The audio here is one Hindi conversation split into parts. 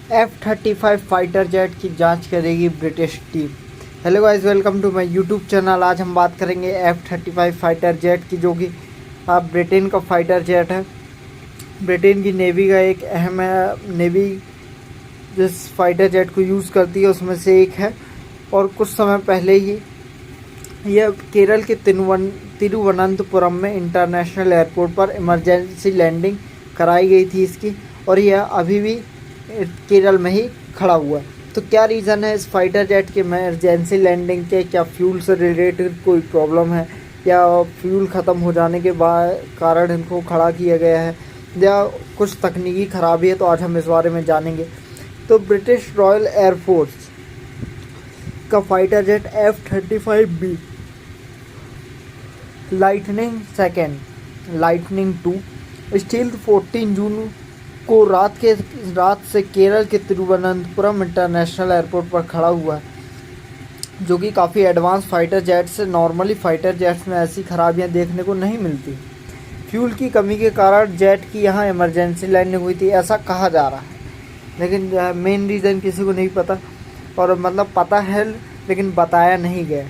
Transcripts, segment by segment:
F-35 फाइटर जेट की जांच करेगी British team. Hello guys, welcome to my YouTube channel. आज हम बात करेंगे F-35 फाइटर जेट की, जो कि ब्रिटेन का फाइटर जेट है। ब्रिटेन की नेवी का एक अहम नेवी जिस फाइटर जेट को यूज़ करती है उसमें से एक है। और कुछ समय पहले ही यह केरल के तिरुवनंतपुरम में इंटरनेशनल एयरपोर्ट पर इमरजेंसी लैंडिंग कराई गई थी इसकी, और यह अभी भी केरल में ही खड़ा हुआ है। तो क्या रीज़न है इस फाइटर जेट के इमरजेंसी लैंडिंग के? क्या फ्यूल से रिलेटेड कोई प्रॉब्लम है, या फ्यूल ख़त्म हो जाने के बाद कारण इनको खड़ा किया गया है, या कुछ तकनीकी खराबी है? तो आज हम इस बारे में जानेंगे। तो ब्रिटिश रॉयल एयरफोर्स का fighter jet F-35B lightning 2 steel 14 जून को रात से केरल के तिरुवनंतपुरम इंटरनेशनल एयरपोर्ट पर खड़ा हुआ है, जो कि काफ़ी एडवांस फाइटर जेट से नॉर्मली फाइटर जेट्स में ऐसी खराबियां देखने को नहीं मिलती। फ्यूल की कमी के कारण जेट की यहां इमरजेंसी लैंडिंग हुई थी, ऐसा कहा जा रहा है, लेकिन मेन रीज़न किसी को नहीं पता, और मतलब पता है लेकिन बताया नहीं गया।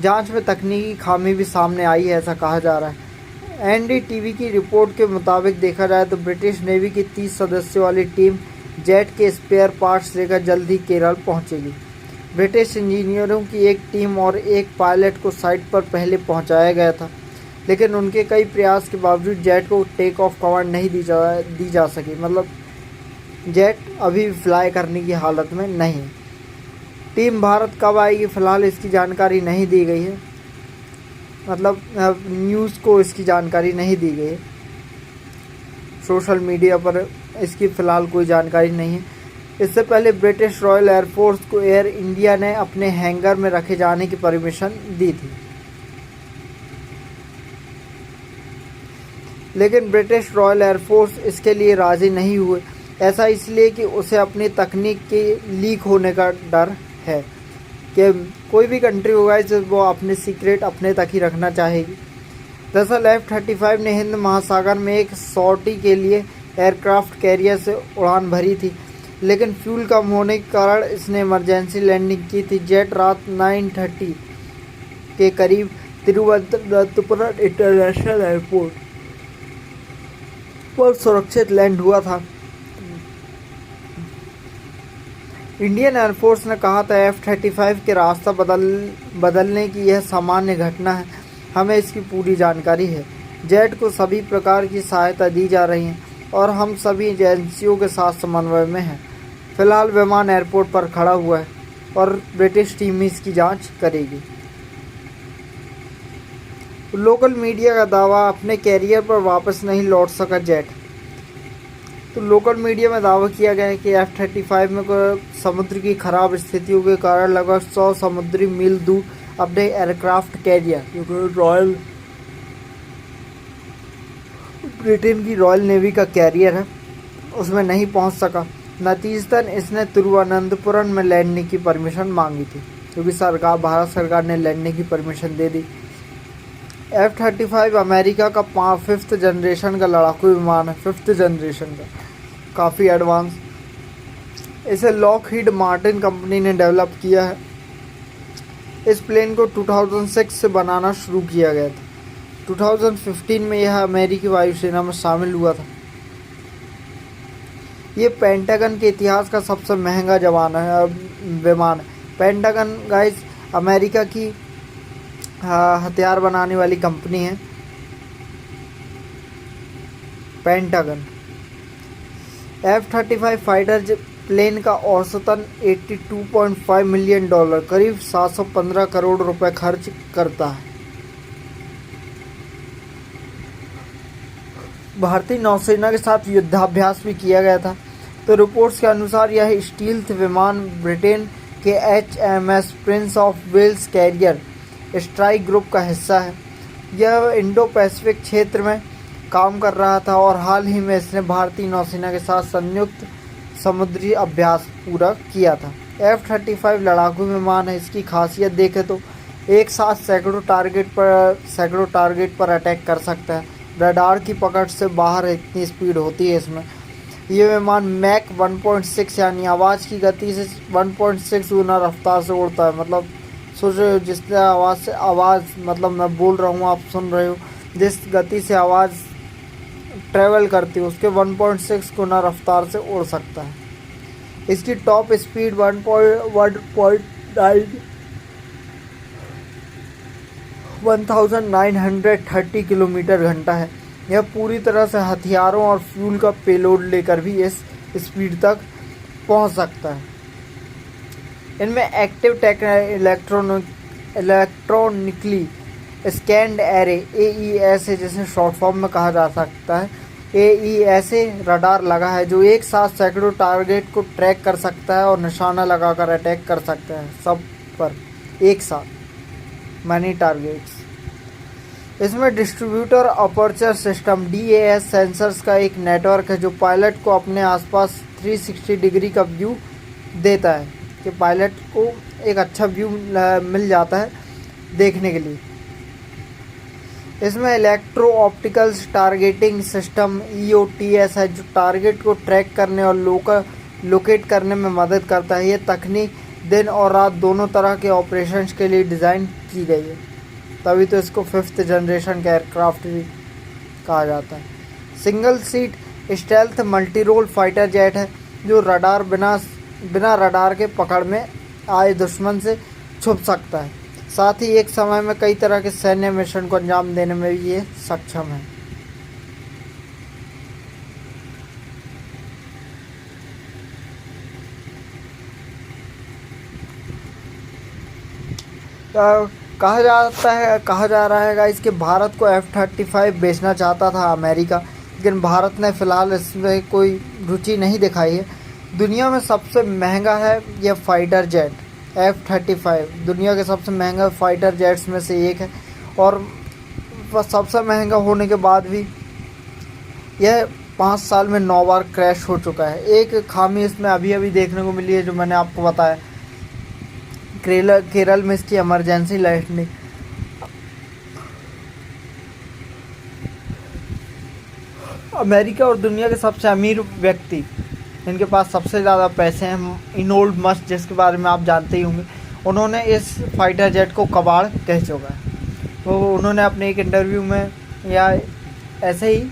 जांच में तकनीकी खामी भी सामने आई है, ऐसा कहा जा रहा है। एनडीटीवी की रिपोर्ट के मुताबिक देखा जाए तो ब्रिटिश नेवी की 30 सदस्यों वाली टीम जेट के स्पेयर पार्ट्स लेकर जल्द ही केरल पहुंचेगी। ब्रिटिश इंजीनियरों की एक टीम और एक पायलट को साइट पर पहले पहुंचाया गया था, लेकिन उनके कई प्रयास के बावजूद जेट को टेक ऑफ कमांड नहीं दी जा सकी। मतलब जेट अभी फ्लाई करने की हालत में नहीं। टीम भारत कब आएगी, फ़िलहाल इसकी जानकारी नहीं दी गई है। मतलब न्यूज़ को इसकी जानकारी नहीं दी गई है। सोशल मीडिया पर इसकी फ़िलहाल कोई जानकारी नहीं है। इससे पहले ब्रिटिश रॉयल एयरफोर्स को एयर इंडिया ने अपने हैंगर में रखे जाने की परमिशन दी थी, लेकिन ब्रिटिश रॉयल एयरफोर्स इसके लिए राज़ी नहीं हुए। ऐसा इसलिए कि उसे अपनी तकनीक के लीक होने का डर है, कि कोई भी कंट्री होगा जब वो अपने सीक्रेट अपने तक ही रखना चाहेगी। दरअसल F-35 ने हिंद महासागर में एक सॉर्टी के लिए एयरक्राफ्ट कैरियर से उड़ान भरी थी, लेकिन फ्यूल कम होने के कारण इसने इमरजेंसी लैंडिंग की थी। जेट रात 9:30 के करीब तिरुवनंतपुरम इंटरनेशनल एयरपोर्ट पर सुरक्षित लैंड हुआ था। इंडियन एयरफोर्स ने कहा था F-35 के रास्ता बदलने की यह सामान्य घटना है, हमें इसकी पूरी जानकारी है। जेट को सभी प्रकार की सहायता दी जा रही है और हम सभी एजेंसियों के साथ समन्वय में हैं। फिलहाल विमान एयरपोर्ट पर खड़ा हुआ है और ब्रिटिश टीम इसकी जांच करेगी। लोकल मीडिया का दावा, अपने कैरियर पर वापस नहीं लौट सका जेट। तो लोकल मीडिया में दावा किया गया है कि F-35 में समुद्र की खराब स्थितियों के कारण लगभग 100 समुद्री मील दूर अपने एयरक्राफ्ट कैरियर, जो ब्रिटेन की रॉयल नेवी का कैरियर है, उसमें नहीं पहुंच सका। नतीजतन इसने तिरुवनंतपुरम में लैंडिंग की परमिशन मांगी थी, क्योंकि भारत सरकार ने लैंडिंग की परमिशन दे दी। F-35 अमेरिका का 5th जनरेशन का लड़ाकू विमान है, 5th जनरेशन का, काफ़ी एडवांस। इसे लॉकहीड मार्टिन कंपनी ने डेवलप किया है। इस प्लेन को 2006 से बनाना शुरू किया गया था। 2015 में यह अमेरिकी वायुसेना में शामिल हुआ था। ये पेंटागन के इतिहास का सबसे महंगा विमान है। पेंटागन गाइस अमेरिका की हथियार बनाने वाली कंपनी है, पेंटागन। F-35 फाइटर प्लेन का औसतन $82.5 मिलियन, करीब 715 करोड़ रुपए खर्च करता है। भारतीय नौसेना के साथ युद्धाभ्यास भी किया गया था। तो रिपोर्ट्स के अनुसार यह स्टील्थ विमान ब्रिटेन के HMS prince of Wales carrier strike group का हिस्सा है। यह इंडो पैसिफिक क्षेत्र में काम कर रहा था और हाल ही में इसने भारतीय नौसेना के साथ संयुक्त समुद्री अभ्यास पूरा किया था। F-35 लड़ाकू विमान है। इसकी खासियत देखें तो एक साथ सैकड़ों टारगेट पर अटैक कर सकता है। रडार की पकड़ से बाहर इतनी स्पीड होती है इसमें। ये विमान मैक 1.6 यानी आवाज़ की गति से 1.6 गुना रफ्तार से उड़ता है। मतलब सोच रहे हो जिस आवाज़ मतलब मैं बोल रहा हूँ आप सुन रहे हो, जिस गति से आवाज़ ट्रेवल करती है उसके 1.6 गुना रफ्तार से उड़ सकता है। इसकी टॉप स्पीड 1930 किलोमीटर घंटा है। यह पूरी तरह से हथियारों और फ्यूल का पेलोड लेकर भी इस स्पीड तक पहुंच सकता है। इनमें active electronically scanned array AES है, जिसे शॉर्ट फॉर्म में कहा जा सकता है। AES रडार लगा है जो एक साथ सैकड़ों टारगेट को ट्रैक कर सकता है और निशाना लगाकर अटैक कर सकता है सब पर एक साथ मैनी टारगेट्स। इसमें distributor aperture system DAS sensors का एक नेटवर्क है जो पायलट को अपने आसपास 360 डिग्री का व्यू देता है, कि पायलट को एक अच्छा व्यू मिल जाता है देखने के लिए। इसमें electro optical targeting system EOTS है जो टारगेट को ट्रैक करने और लोकेट करने में मदद करता है। ये तकनीक दिन और रात दोनों तरह के ऑपरेशंस के लिए डिज़ाइन की गई है, तभी तो इसको 5th जनरेशन का एयरक्राफ्ट भी कहा जाता है। Single seat stealth multi role fighter jet है जो बिना रडार के पकड़ में आए दुश्मन से छुप सकता है। साथ ही एक समय में कई तरह के सैन्य मिशन को अंजाम देने में भी ये सक्षम है। कहा जा रहा है गाइस कि भारत को F-35 बेचना चाहता था अमेरिका, लेकिन भारत ने फ़िलहाल इसमें कोई रुचि नहीं दिखाई है। दुनिया में सबसे महंगा है यह फाइटर जेट F-35, दुनिया के सबसे महंगा फाइटर जेट्स में से एक है। और सबसे महंगा होने के बाद भी यह 5 साल में 9 बार क्रैश हो चुका है। एक खामी इसमें अभी देखने को मिली है जो मैंने आपको बताया, केरल में इसकी इमरजेंसी लैंडिंग। अमेरिका और दुनिया के सबसे अमीर व्यक्ति, इनके पास सबसे ज़्यादा पैसे हैं, इनोल्ड मस्क, जिसके बारे में आप जानते ही होंगे, उन्होंने इस फाइटर जेट को कबाड़ कह चुका है। तो उन्होंने अपने एक इंटरव्यू में या ऐसे ही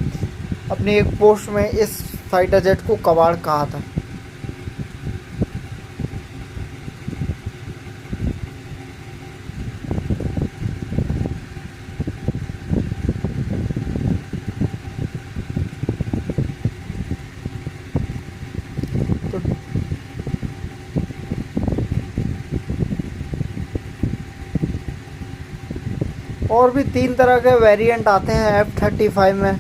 अपनी एक पोस्ट में इस फाइटर जेट को कबाड़ कहा था। और भी 3 तरह के वेरिएंट आते हैं F-35 में,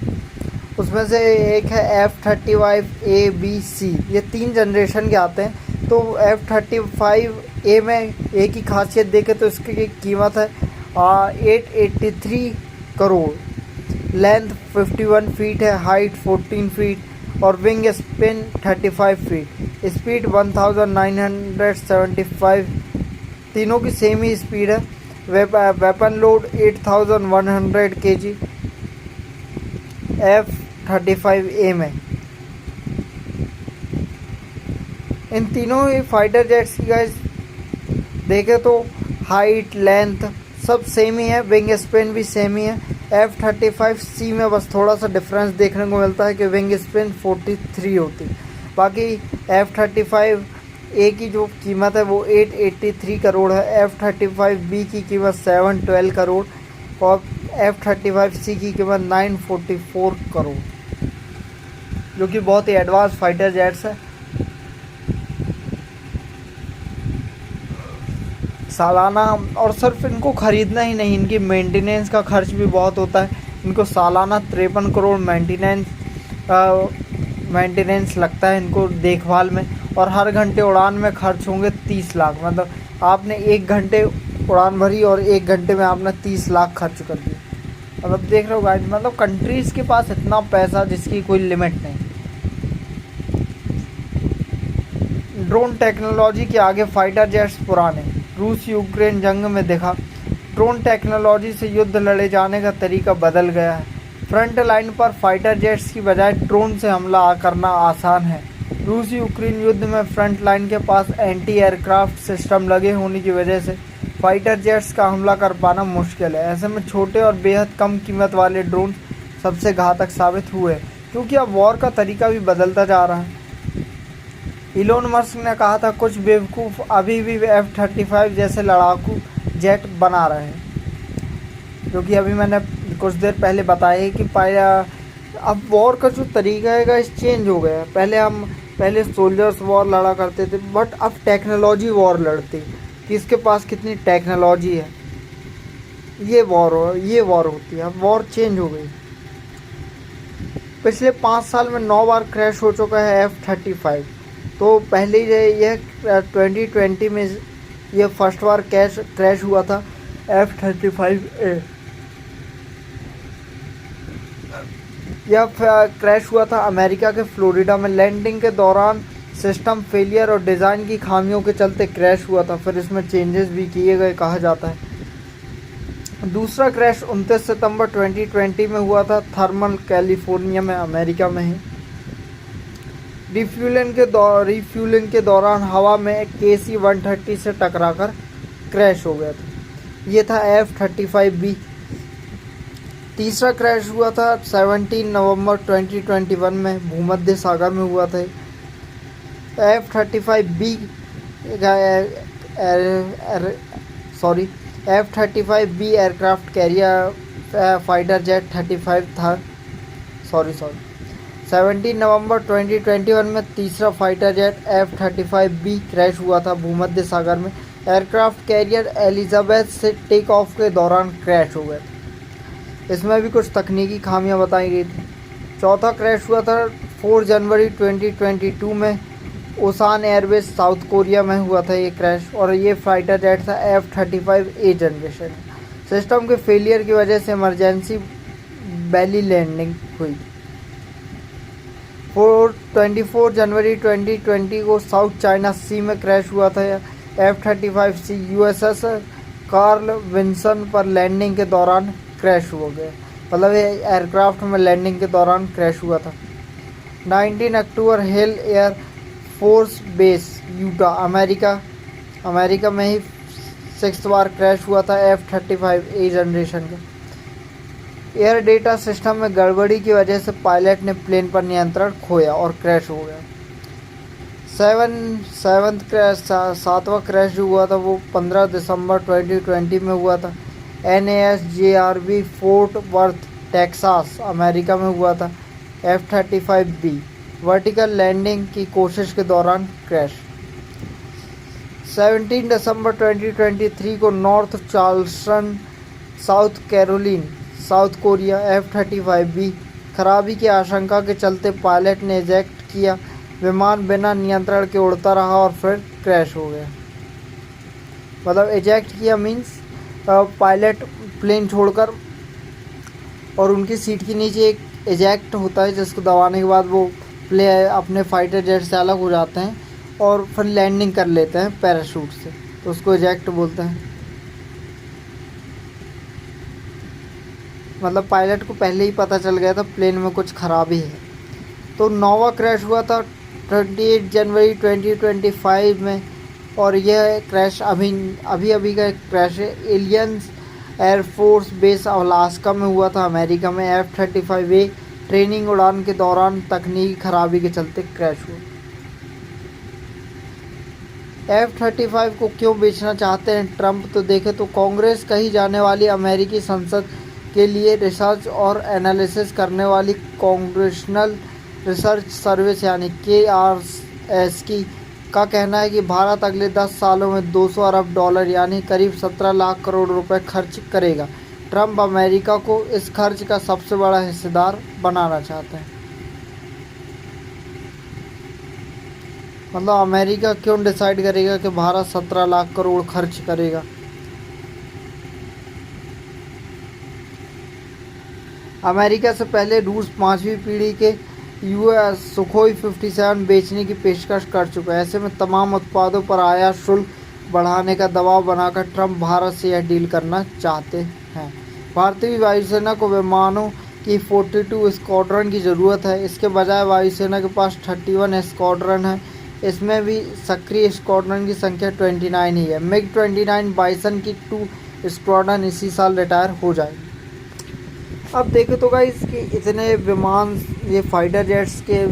उसमें से एक है F-35A, B, C, ये 3 जनरेशन के आते हैं। तो F-35A में एक ही खासियत देखें तो इसकी कीमत है 883 करोड़, लेंथ 51 फीट है, हाइट 14 फीट और विंग स्पिन 35 फीट, स्पीड 1975, तीनों की सेम ही स्पीड है। वेपन लोड 8100 kg F-35A में। इन तीनों ही फाइटर जेट्स की गाइस देखें तो हाइट लेंथ सब सेम ही है, विंग स्पिन भी सेम ही है। F-35C में बस थोड़ा सा डिफरेंस देखने को मिलता है कि विंग स्पिन 43 होती है। बाकी F-35A की जो कीमत है वो 883 करोड़ है, F-35B की कीमत 712 करोड़ और F-35C की कीमत 944 करोड़, जो कि बहुत ही एडवांस फाइटर जेट्स है। सालाना, और सिर्फ इनको ख़रीदना ही नहीं, इनकी मेंटेनेंस का खर्च भी बहुत होता है। इनको सालाना 53 करोड़ मेंटेनेंस लगता है इनको देखभाल में, और हर घंटे उड़ान में खर्च होंगे 30 लाख। मतलब आपने 1 घंटे उड़ान भरी और 1 घंटे में आपने 30 लाख खर्च कर दिए। मतलब देख रहे हो गाइस, मतलब कंट्रीज़ के पास इतना पैसा जिसकी कोई लिमिट नहीं। ड्रोन टेक्नोलॉजी के आगे फाइटर जेट्स पुराने। रूस यूक्रेन जंग में देखा, ड्रोन टेक्नोलॉजी से युद्ध लड़े जाने का तरीका बदल गया है। फ्रंट लाइन पर फाइटर जेट्स की बजाय ड्रोन से हमला करना आसान है। रूस यूक्रेन युद्ध में फ्रंट लाइन के पास एंटी एयरक्राफ्ट सिस्टम लगे होने की वजह से फाइटर जेट्स का हमला कर पाना मुश्किल है। ऐसे में छोटे और बेहद कम कीमत वाले ड्रोन सबसे घातक साबित हुए, क्योंकि अब वॉर का तरीका भी बदलता जा रहा है। इलोन मस्क ने कहा था कुछ बेवकूफ़ अभी भी F-35 जैसे लड़ाकू जेट बना रहे हैं, जो कि अभी मैंने कुछ देर पहले बताया है कि अब वॉर का जो तरीका है गाइस चेंज हो गया है। पहले सोल्जर्स वॉर लड़ा करते थे, बट अब टेक्नोलॉजी वॉर लड़ती कि इसके पास कितनी टेक्नोलॉजी है, ये वॉर होती है। अब वॉर चेंज हो गई। पिछले 5 साल में 9 बार क्रैश हो चुका है F-35। तो पहले यह 2020 में यह फर्स्ट बार क्रैश हुआ था F-35A। यह क्रैश हुआ था अमेरिका के फ्लोरिडा में। लैंडिंग के दौरान सिस्टम फेलियर और डिज़ाइन की खामियों के चलते क्रैश हुआ था। फिर इसमें चेंजेस भी किए गए कहा जाता है। दूसरा क्रैश 29 सितंबर 2020 में हुआ था थर्मल कैलिफोर्निया में, अमेरिका में ही। रिफ्यूलिंग के दौरान हवा में KC-130 से टकराकर क्रैश हो गया था। ये था F-35B। तीसरा क्रैश हुआ था 17 नवंबर 2021 में, भूमध्य सागर में हुआ था। F-35B aircraft carrier fighter jet 35 था। 17 नवंबर 2021 में तीसरा फाइटर जेट F-35B क्रैश हुआ था भूमध्य सागर में। एयरक्राफ्ट कैरियर एलिजाबेथ से टेक ऑफ के दौरान क्रैश हो गया था। इसमें भी कुछ तकनीकी खामियां बताई गई थी। चौथा क्रैश हुआ था 4 जनवरी 2022 में, ओसान एयरबेस साउथ कोरिया में हुआ था ये क्रैश। और ये फाइटर जेट था F-35A जनरेशन। सिस्टम के फेलियर की वजह से इमरजेंसी बैली लैंडिंग हुई। 24 जनवरी 2020 को साउथ चाइना सी में क्रैश हुआ था F-35C USS कार्ल विंसन पर लैंडिंग के दौरान क्रैश हो गया। मतलब ये एयरक्राफ्ट में लैंडिंग के दौरान क्रैश हुआ था। 19 अक्टूबर Hill air force base Utah, America में ही 6th बार क्रैश हुआ था F-35A जनरेशन का। एयर डेटा सिस्टम में गड़बड़ी की वजह से पायलट ने प्लेन पर नियंत्रण खोया और क्रैश हो गया। 7वां क्रैश जो हुआ था वो 15 दिसंबर 2020 में हुआ था। NASJRB fort worth Texas, America में हुआ था। F-35B वर्टिकल लैंडिंग की कोशिश के दौरान क्रैश। 17 दिसंबर 2023 को north Charleston, south Carolina, south Korea F-35B खराबी की आशंका के चलते पायलट ने इजेक्ट किया। विमान बिना नियंत्रण के उड़ता रहा और फिर क्रैश हो गया। मतलब इजेक्ट किया मीन्स पायलट प्लेन छोड़कर, और उनकी सीट के नीचे एक इजेक्ट होता है जिसको दबाने के बाद वो अपने फाइटर जेट से अलग हो जाते हैं और फिर लैंडिंग कर लेते हैं पैराशूट से, तो उसको इजेक्ट बोलते हैं। मतलब पायलट को पहले ही पता चल गया था प्लेन में कुछ खराबी है। तो 9वां क्रैश हुआ था 28 जनवरी 2025 में, और यह क्रैश अभी का एक क्रैश है। एलियंस एयरफोर्स बेस अलास्का में हुआ था, अमेरिका में। F-35A ट्रेनिंग उड़ान के दौरान तकनीकी खराबी के चलते क्रैश हुआ। F-35 को क्यों बेचना चाहते हैं ट्रंप? तो देखें तो कांग्रेस कही जाने वाली अमेरिकी संसद के लिए रिसर्च और एनालिसिस करने वाली कांग्रेशनल रिसर्च सर्विस यानी KRS का कहना है कि भारत अगले 10 सालों में 200 अरब डॉलर यानी करीब 17 लाख करोड़ रुपए खर्च करेगा। ट्रंप अमेरिका को इस खर्च का सबसे बड़ा हिस्सेदार बनाना चाहते हैं। मतलब अमेरिका क्यों डिसाइड करेगा कि भारत 17 लाख करोड़ खर्च करेगा? अमेरिका से पहले रूस 5वीं पीढ़ी के US सुखोई 57 बेचने की पेशकश कर चुका है। ऐसे में तमाम उत्पादों पर आयात शुल्क बढ़ाने का दबाव बनाकर ट्रंप भारत से यह डील करना चाहते हैं। भारतीय वायुसेना को विमानों की 42 स्क्वाड्रन की ज़रूरत है। इसके बजाय वायुसेना के पास 31 स्क्वाड्रन है। इसमें भी सक्रिय स्क्वाड्रन की संख्या 29 ही है। मिग 29 बाइसन की 2 स्क्वाड्रन इसी साल रिटायर हो जाएगी। अब देखें तो गाइस कि इतने विमान, ये फाइटर जेट्स के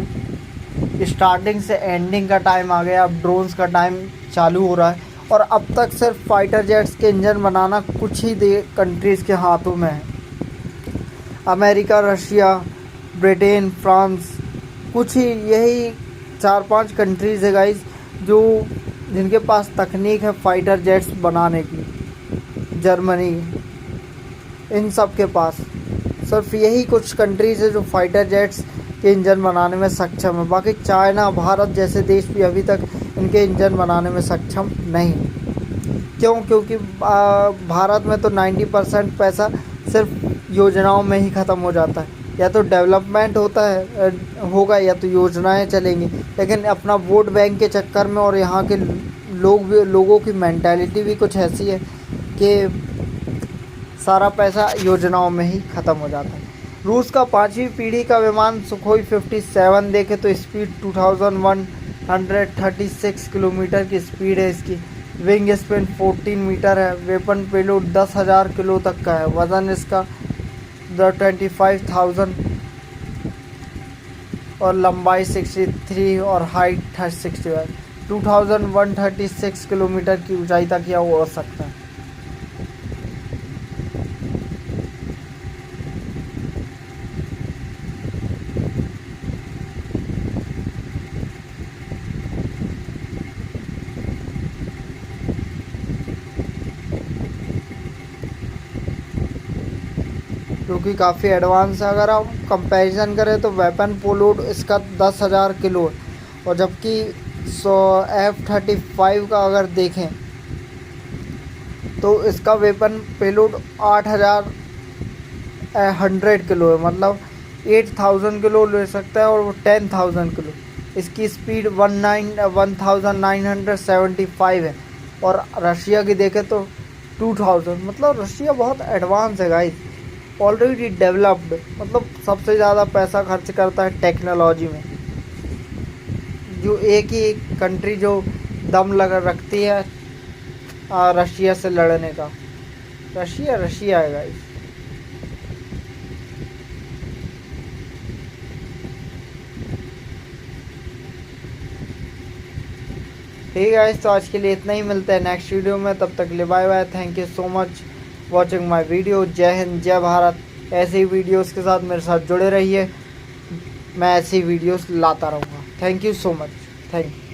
स्टार्टिंग से एंडिंग का टाइम आ गया, अब ड्रोन्स का टाइम चालू हो रहा है। और अब तक सिर्फ फाइटर जेट्स के इंजन बनाना कुछ ही कंट्रीज़ के हाथों में है। अमेरिका, रशिया, ब्रिटेन, फ्रांस, कुछ ही यही 4-5 कंट्रीज़ है गाइस जो जिनके पास तकनीक है फाइटर जेट्स बनाने की। जर्मनी, इन सब के पास सिर्फ यही कुछ कंट्रीज़ है जो फाइटर जेट्स के इंजन बनाने में सक्षम है। बाकी चाइना, भारत जैसे देश भी अभी तक इनके इंजन बनाने में सक्षम नहीं। क्यों? क्योंकि भारत में तो 90% पैसा सिर्फ योजनाओं में ही ख़त्म हो जाता है। या तो डेवलपमेंट होगा या तो योजनाएं चलेंगी। लेकिन अपना वोट बैंक के चक्कर में और यहाँ के लोगों की मेंटालिटी भी कुछ ऐसी है कि सारा पैसा योजनाओं में ही ख़त्म हो जाता है। रूस का 5वीं पीढ़ी का विमान सुखोई 57 देखे तो स्पीड 2136 किलोमीटर की स्पीड है इसकी। विंग स्पेन 14 मीटर है। वेपन पेलोड 10,000 किलो तक का है। वज़न इसका 25,000 और लंबाई 63 और हाइट 61। 2136 किलोमीटर की ऊंचाई तक यह उड़ सकता है। जो कि काफ़ी एडवांस है। अगर हम कंपैरिजन करें तो वेपन पेलोड इसका 10,000 किलो है। और जबकि F-35 का अगर देखें तो इसका वेपन पेलोड 8,100 किलो है। मतलब 8,000 किलो ले सकता है और वो 10,000 किलो। इसकी स्पीड 1975 है। और रशिया की देखें तो 2000। मतलब रशिया बहुत एडवांस है गाइस, ऑलरेडी डेवलप्ड। मतलब सबसे ज़्यादा पैसा खर्च करता है टेक्नोलॉजी में। जो एक ही कंट्री जो दम लगा रखती है रशिया से लड़ने का, रशिया है गाइस। ठीक है गाइस, तो आज के लिए इतना ही। मिलते हैं नेक्स्ट वीडियो में, तब तक के लिए bye bye. Thank you so much watching my video. जय हिंद, जय भारत। ऐसे ही वीडियोस के साथ मेरे साथ जुड़े रहिए, मैं ऐसी वीडियोस लाता रहूँगा। Thank you so much. Thank you.